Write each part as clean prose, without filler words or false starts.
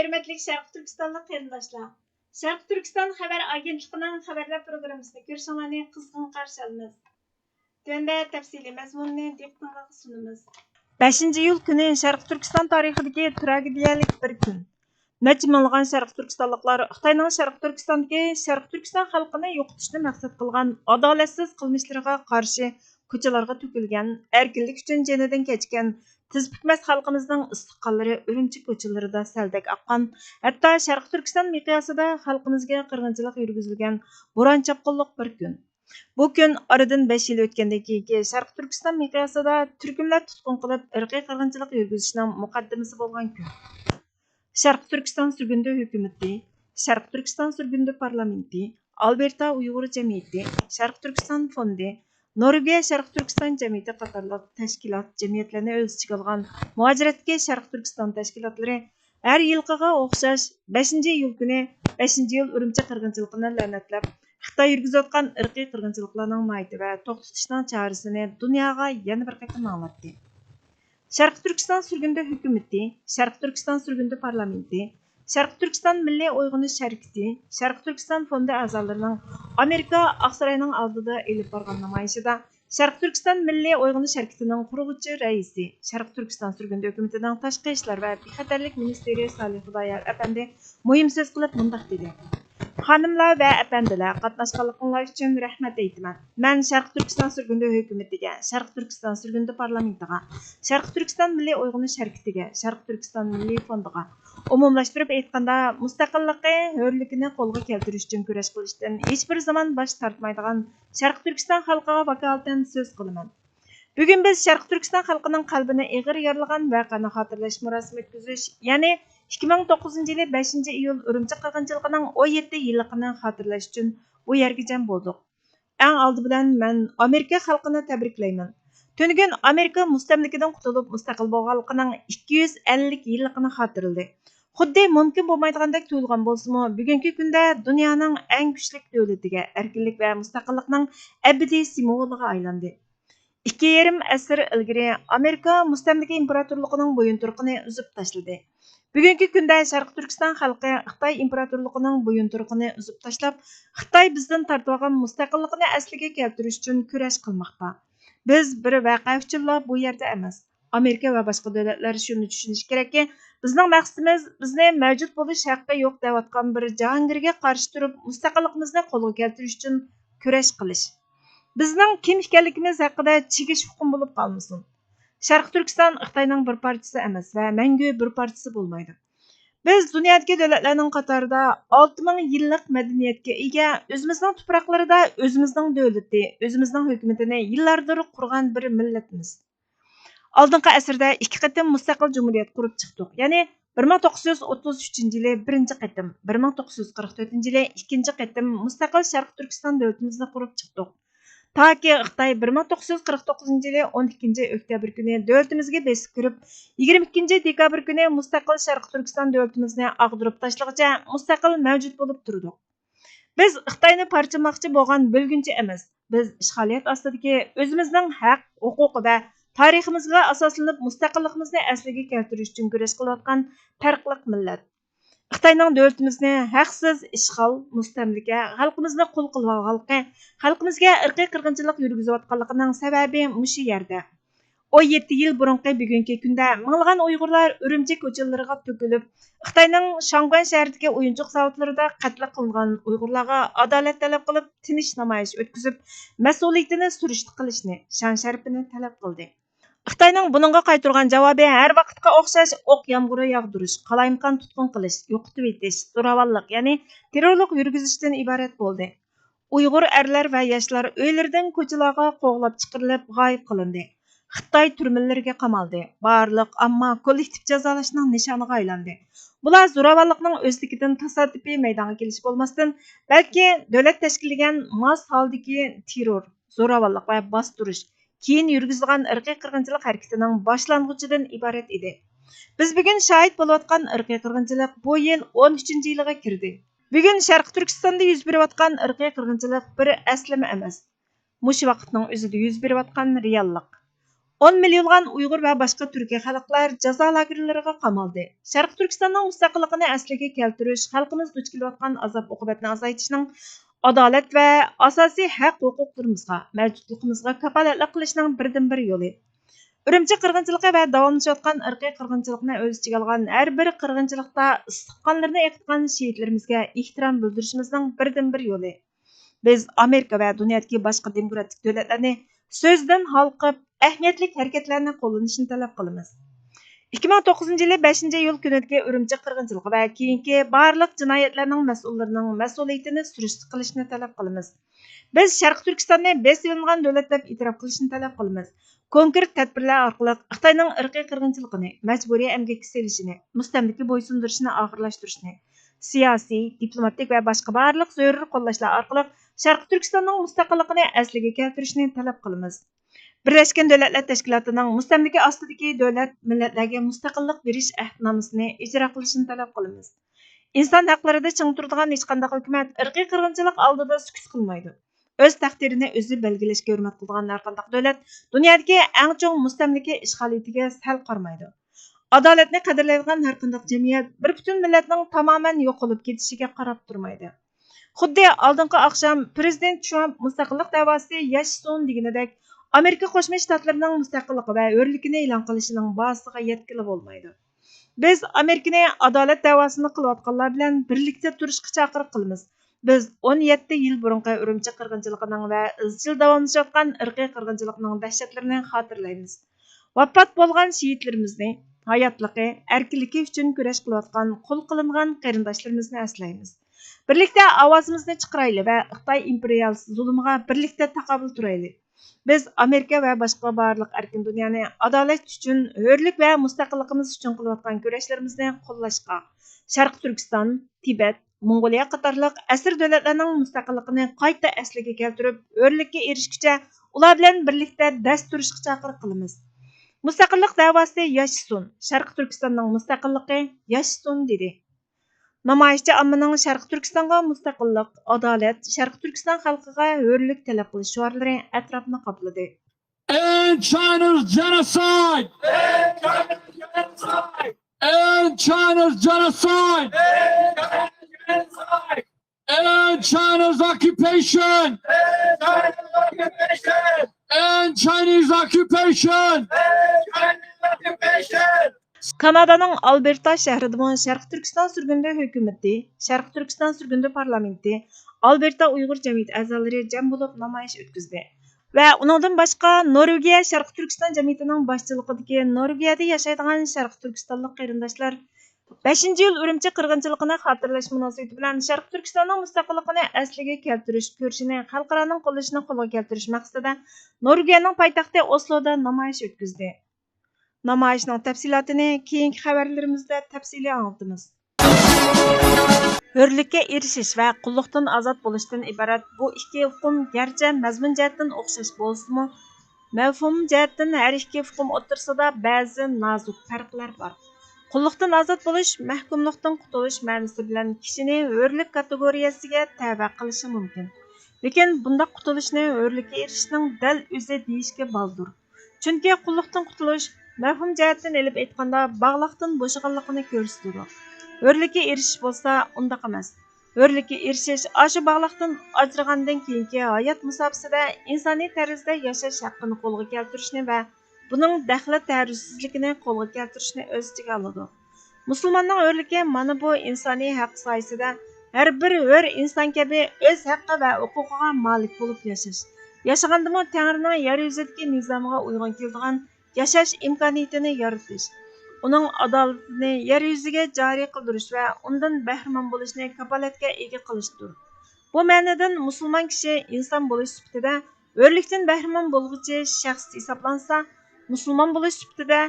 Hörmətli Şərq Türkistanlıq qərindaşlar. Şərq Türkistan xəbər agentliğinin xəbərlər proqramısını görüşünüzü qızğın qarşı alırıq. Tövəndə təfsili məzmununu diqqətinizə sunumuz. 5 iyul günü Şərq Türkistan tarixidagi tragediyalik bir kun. Neçə minglаған Şərq Türkistanlıqlar Xitayning Şərq Türkistandagi Şərq Türkistan xalqini yo'qotishni maqsad qilgan adolatsiz qilmishlariga qarshi ko'chalarga to'kilgan, erkinlik uchun jonidan kechgan tiz bitmas xalqimizning istiqollari Urumchi ko'chalarida saldek oqqan, hatto Sharq Turkiston miqyosida xalqimizga qirg'inchilik yurgizilgan bo'ron chapqinlik bir kun. Bu kun oradan 5 yil o'tgandan keyingi Sharq Turkiston miqyosida turkumlar tutqun qilib irqiy qirg'inchilik yurgizishning muqaddimasi bo'lgan kun. Sharq Turkiston surgundi hukumati, Sharq Turkiston surgundi parlamenti, Alberta Uyg'ur jamiyati, Sharq Turkiston fondi, Norvegiya Sharq Turkiston jamiyati qatorliq tashkilot jamiyatlarni o'z ichiga olgan muhojiratga Sharq Turkiston tashkilotlari har yilqiga o'xshash 5-iyul kuni 5-yil Urumchi qirg'inchiligini la'natlab, Xitoy yurgizayotgan irqiy qirg'inchiliklarning mohiyati va to'xtatishning chorasini dunyoga yana bir qator anglatdi. Sharq Turkiston surgundi hukumati, Sharq Turkiston surgundi parlamenti, Sharq Turkiston Milliy Uyg'onish harakati, Sharq Turkiston fondi a'zolarining Amerika Oqsaroyning oldida elib borgan namoyishida Sharq Turkiston Milliy Uyg'onish harakatining qurg'uvchi raisi, Sharq Turkiston surgundi hukumatining tashqi ishlar va bexatarlik ministri Salih Xudoyor apandi muhim so'z qilib mundaq dedi: Xonimlar va apandilar, qatnashganligingiz uchun rahmat aytaman. Men Sharq Turkiston surgundi hukumatiga, Sharq Turkiston surgundi parlamentiga, Sharq Turkiston Milliy Uyg'onish harakatiga, Sharq Turkiston Milliy fondiga umumlashtirib aytganda mustaqilligi, hurlikini qo'lga keltirish uchun kurash qilishdan hech bir zaman bosh tortmaydigan Sharq Turkiston xalqiga vakolatan so'z qilaman. Bugun biz Sharq Turkiston xalqining qalbini ig'ir yorlagan voqeani xotirlash murosimi o'tkazish, ya'ni 2009 yili 5-iyul Urumchi qirg'inchiligining 17 yilligini xotirlash uchun bu yerga jam bo'ldik. Eng oldi bilan men Amerika xalqini tabriklayman. Tunugun Amerika mustamlikadan qutulib mustaqil bo'lganligining 250 yilligini xotirladi. Xuddi mumkin bo'lmaydigandek tuyulgan bo'lsa-mu, bugungi kunda dunyoning eng kuchli davlatiga, erkinlik va mustaqillikning abadiy simvoliga aylandi. 2,5 asr ilgari Amerika mustamlika imperatorligining bo'yinturqini uzib tashladi. Bugungi kunda Sharq Turkiston xalqi Xitoy imperatorligining bo'yinturqini uzib tashlab, Xitoy bizdan tortib olgan mustaqillikni asliga keltirish uchun kurash qilmoqda. Biz bir voqea uchunla bu yerda emas. Amerika va boshqa davlatlar shuni tushunishi kerakki, bizning maqsadimiz bizni mavjud bo'lish haqqi yo'q deyotgan bir jahongirga qarshi turib, mustaqilligimizni qo'lga keltirish uchun kurash qilish. Bizning kim ekanligimiz haqida chekish hukm bo'lib qolmasin. Sharq Turkiston Xitoyning bir parchasi emas va mangu bir parchasi bo'lmaydi. Biz dunyodagi davlatlarning qatorida 6000 yillik madaniyatga ega, o'zimizning tuproqlarida o'zimizning davlati, o'zimizning hukumatini yillardir qurgan bir millatmiz. Oldingi asrda 2 qatim mustaqil jumhuriyat qurib chiqdik. Ya'ni 1933-yili 1-qatim, 1944-yili 2-qatim mustaqil Sharq Turkiston davlatimizni qurib chiqdik. Taki Xitoy 1949-yili 12-oktyabr kuni davlatimizga besib kirib, 22-dekabr kuni mustaqil Sharq Turkiston davlatimizni ag'dirib tashlag'icha mustaqil mavjud bo'lib turdik. Biz Xitoyni parchalamoqchi bo'lgan bo'lgunchi emas. Biz ishg'oliyat ostidagi o'zimizning haq, huquq va tariximizga asoslanib mustaqilligimizni asliga keltirish uchun kurash qilayotgan farqli millat. Xitoyning davlatimizni haqsiz ishg'ol, mustamlika, xalqimizni qo'l qilib olganligi, xalqimizga irqiy qirg'inchilik yurgizayotganligining sababi mushu yerda. 17 yil burungi bugungi kunda minglagan Uyg'urlar Urumchi ko'chalariga to'kilib, Xitoyning Shanguan shahridagi o'yinchoq zavodlarida qatl qilingan Uyg'urlarga adolat talab qilib, tinch namoyish o'tkazib, mas'uliyatini surishti qilishni, shon sharafini talab qildi. Xitoyning buningga qaytargan javobi har vaqtga o'xshash o'q yomg'iri yog'dirish, qalaymqon tutqun qilish, yo'qotib etish, zo'ravonlik, ya'ni terrorlik yurgizishdan iborat bo'ldi. Uyg'ur erlar va yoshlar uylaridan ko'chalarga qo'g'lab chiqarilib, g'oyib qilindi. Xitoy turmalariga qamaldi. Barliq ammo kollektiv jazolashning nishoniga aylandi. Bular zo'ravonlikning o'zligidan tasoddifiy maydonga kelish bo'lmasdan, balki davlat tashkillagan mos holdagi terror, zo'ravonlik va bostirish keyin yurgizilgan irqiy qirg'inchilik harakatining boshlang'ichidan iborat edi. Biz bugun shohid bo'layotgan irqiy qirg'inchilik bu yil 13-yiliga kirdi. Bugun Sharq Turkistonda yuz berayotgan irqiy qirg'inchilik bir aslama emas. Mush vaqtning o'zida yuz berayotgan reallik. 10 milyonlagan Uyg'ur va boshqa turkiy xalqlar jazo lagerlariga qamaldi. Sharq Turkistonning mustaqilligini asliga keltirish, xalqimiz duch kelayotgan azob-uqubatni azaytishning adolat va asosiy haq-huquqlarimizga, mavjudligimizga kafolatlik qilishning birdan-bir yo'li. Үрімчі qirg'inchiligi va davomlashayotgan irqiy qirg'inchilikni o'z ichiga olgan har bir qirg'inchilikda issiq qonlarini eqitgan shehidlarimizga ehtirom bildirishimizning birdan-bir yo'li. Biz Amerika va dunyodagi boshqa demokratik davlatlarni so'zdan halqib, ahamiyatli harakatlarni qo'llanishni talab qilamiz. 2009 yılı 5. iyul günüdeki Ürümçi qirg'inchiligi va keyingi barliq jinoyatlarning mas'ullarining mas'uliyatini surishti qilishni talab qilamiz. Biz Sharq Turkistonni besilingan davlat deb e'tirof qilishni talab qilamiz. Konkret tadbirlar orqali Xitoyning irqiy qirg'inchiligini, majburiy emgakka selishini, mustamlika bo'ysundirishini oxirlashtirishni, siyosiy, diplomatik va boshqa barliq zarur qo'llashlar orqali Sharq Turkistonning mustaqilligini asliga keltirishni talab qilamiz. Birleşken Devletler Teşkilatı'nın mustamlika ostidagi davlat millatlarga mustaqillik berish ahdnomasini ijro qilishini talab qilamiz. İnsan haqlarida ching turadigan hech qanday hukumat irqiy qirg'inchilik oldida sukut qilmaydi. O'z taqdirini o'zi belgilashga hurmat qilgan har qanday davlat dunyodagi eng chong mustamlika ishg'oliyatiga sal qarmaydi. Adolatni qadrlaydigan har qanday jamiyat bir butun millatning tamoman yo'qolib ketishiga qarab turmaydi. Xuddi oldingi oqshom prezident Trump mustaqillik da'vosi yashsin deganidek Amerika Qo'shma Shtatlarining mustaqilligi va hurligini e'lon qilishining bosiga yetkili bo'lmaydi. Biz Amerikani adolat da'vosini qilayotganlar bilan birlikda turishga chaqiriq qilamiz. Biz 17 yil burungi Urumchi qirg'inchiligining va izchil davomlashayotgan irqiy qirg'inchilikning dahshatlarini xotirlaymiz. Vafot bo'lgan shehidlarimizni, hayotligi, erkinligi uchun kurash qilayotgan qul qilingan qarindoshlarimizni eslaymiz. Birlikda ovozimizni chiqaraylik va Xitoy imperial zulmiga birlikda taqobil turaylik. Biz Amerika va boshqa barliq erkin dunyoni adolat uchun, hurlik va mustaqilligimiz uchun qilayotgan kurashlarimizni qo'llashga, Sharq Turkiston, Tibet, Mongoliya qatorliq asr davlatlarning mustaqilligini qayta asliga keltirib, hurlikka erishguncha ular bilan birlikda dast turishga chaqiriq qilamiz. Mustaqillik da'vosi yashsin, Sharq Turkistonning mustaqilligi yashsin dedi. Namoyishchi ommaning Sharq Turkistonga mustaqillik, adolat, Sharq Turkiston xalqiga hurlik talab qilish shiorlari atrofni qopladi. End China's genocide! End China's genocide! End China's occupation! End Chinese occupation! Kanadaning Alberta shahrida Sharq Turkiston surgunda hukumati, Sharq Turkiston surgunda parlamenti, Alberta Uyg'ur jamiyati a'zolari jam bo'lib namoyish o'tkazdi. Va uningdan boshqa Norvegiya Sharq Turkiston jamiyatining boshchiligidagi Norvegiyada yashaydigan Sharq Turkistonlik qarindoshlar 5-yil Urumchi qirg'inchiligini xotirlash munosabati bilan Sharq Turkistonning mustaqilligini asliga keltirish kurshini xalqaroning qo'llashini qo'lga keltirish maqsadida Norvegiyaning poytaxti Osloda namoyish o'tkazdi. Namoyishning tafsilotini keyingi xabarlarimizda tafsiliy anlatamiz. Hurlikka erishish va qulluqdan ozod bo'lishdan iborat bu ikki hukm garchi mazmun jihatdan o'xshash bo'lsa-mu, mafhum jihatdan har ikki hukm o'rtasida ba'zi nozik farqlar bor. Qulluqdan ozod bo'lish mahkumlikdan qutulish ma'nosi bilan kishini hurlik kategoriyasiga tava qilishi mumkin. Lekin bunda qutulishni hurlikka erishishning dal o'zi deyishga baldur. Chunki qulluqdan qutulish mafhum jihatdan elib aytganda bog'liqdan bo'shaganligini ko'rsatadi. Hurlikka erishish bo'lsa undaq emas. Hurlikka erishish ashu bog'liqdan ajragandan keyingi hayot musofasida insoniy tarzda yashash haqqini qo'lga keltirishni va buning daxli tartibsizligini qo'lga keltirishni o'z ichiga oladi. Musulmonning hurligi mana bu insoniy haq soyasida har bir hur inson kabi o'z haqqi va huquqiga malik bo'lib yashash. Yashagandimi Tangrining yer yuzidagi nizomiga uyg'un keladigan yashash imkoniyatini yaratish, uning adolatini yer yuziga joriy qildirish va undan bahramon bo'lishni kafolatga ega qilishdir. Bu ma'nodan musulmon kishi inson bo'lish sifatida hurlikdan bahramon bo'lg'uchi shaxs hisoblansa, musulmon bo'lish sifatida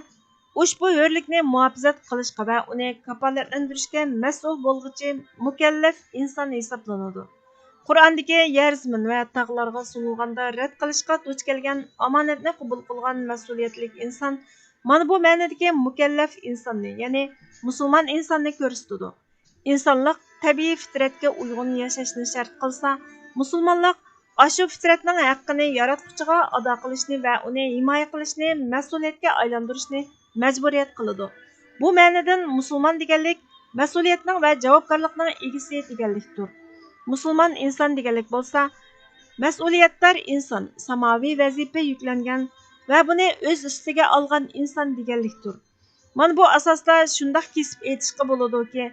ushbu hurlikni muhofazat qilishga va uni kafolatlantirishga mas'ul bo'lg'uchi mukallaf inson hisoblanadi. Qur'ondagi yer zamin va tog'larga sunilganda rad qilishga duch kelgan omonatni qabul qilgan mas'uliyatli inson mana bu ma'nodagi mukallaf insonni, ya'ni musulmon insonni ko'rsatadi. Insonlik tabiiy fitratga uyg'un yashashni shart qilsa, musulmonlik Aşı fitratning haqqini yaratquchiga ado qilishni va uni himoya qilishni mas'uliyatga aylantirishni majburiyat qiladi. Bu ma'nodan musulmon deganlik mas'uliyatning va javobgarlikning egisi deganlikdir. Musulmon inson deganlik bo'lsa, mas'uliyatdor inson, samoviy vazifa yuklangan va buni o'z ustiga olgan inson deganlikdir. Mana bu asosda shundoq kesib aytishga bo'ladiki,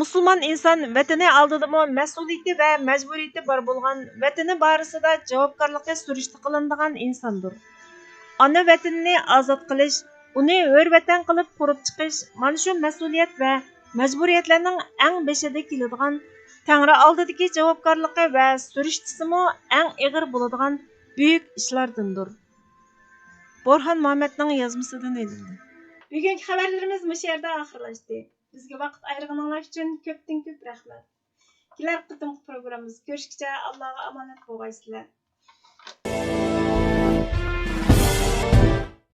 musulmon inson vatani oldidami mas'uliyati va majburiyati bor bo'lgan, vatani borasida javobgarligi surishti qilinadigan insondir. Ona vatanini ozod qilish, uni hur vatan qilib qurib chiqish, mana shu mas'uliyat va majburiyatlarning eng beshida keladigan, Tangri oldidagi javobgarligi va surishtisimi eng ig'ir bo'ladigan buyuk ishlardandir. Borxon Muhammadning yozmasidan ilindi. Bugungi xabarlarimiz bu yerda oxirlashdi. Bizga vaqt ayirganingiz uchun ko'pdan-ko'p rahmat. Kelar qitimqi programmamiz ko'rishguncha Allohga omonat bo'lgaysizlar.